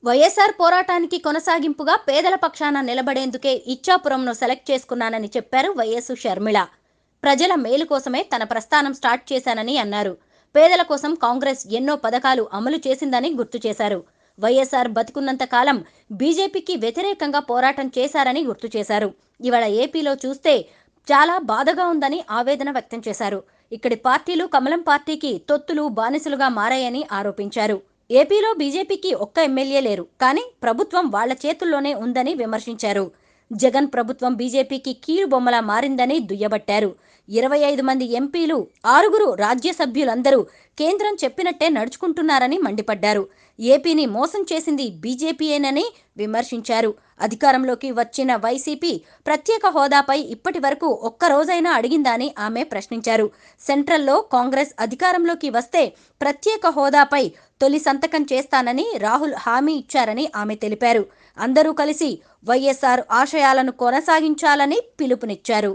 వైఎస్ఆర్ పోరాటానికి కొనసాగింపుగా పేదల పక్షాన నిలబడేందుకే ఇచ్చాపురంను సెలెక్ట్ చేసుకున్నానని చెప్పారు వైఎస్ షర్మిళ. ప్రజల మేలు కోసమే తన ప్రస్థానం స్టార్ట్ చేశానని అన్నారు. పేదల కోసం కాంగ్రెస్ ఎన్నో పథకాలు అమలు చేసిందని గుర్తు చేశారు. వైఎస్ఆర్ బతికున్నంత కాలం బీజేపీకి వ్యతిరేకంగా పోరాటం చేశారని గుర్తు చేశారు. ఇవాళ ఏపీలో చూస్తే చాలా బాధగా ఉందని ఆవేదన వ్యక్తం చేశారు. ఇక్కడి పార్టీలు కమలం పార్టీకి తొత్తులు బానిసలుగా మారాయని ఆరోపించారు. ఏపీలో బీజేపీకి ఒక్క ఎమ్మెల్యే లేరు, కానీ ప్రభుత్వం వాళ్ల చేతుల్లోనే ఉందని విమర్శించారు. జగన్ ప్రభుత్వం బీజేపీకి కీలుబొమ్మలా మారిందని దుయ్యబట్టారు. 25 మంది ఎంపీలు, 6 రాజ్యసభ్యులందరూ కేంద్రం చెప్పినట్టే నడుచుకుంటున్నారని మండిపడ్డారు. ఏపీని మోసం చేసింది బీజేపీయేనని విమర్శించారు. అధికారంలోకి వచ్చిన వైసీపీ ప్రత్యేక హోదాపై ఇప్పటి వరకు ఒక్కరోజైనా అడిగిందా అని ఆమె ప్రశ్నించారు. సెంట్రల్లో కాంగ్రెస్ అధికారంలోకి వస్తే ప్రత్యేక హోదాపై తొలి సంతకం చేస్తానని రాహుల్ హామీ ఇచ్చారని ఆమె తెలిపారు. అందరూ కలిసి వైఎస్ఆర్ ఆశయాలను కొనసాగించాలని పిలుపునిచ్చారు.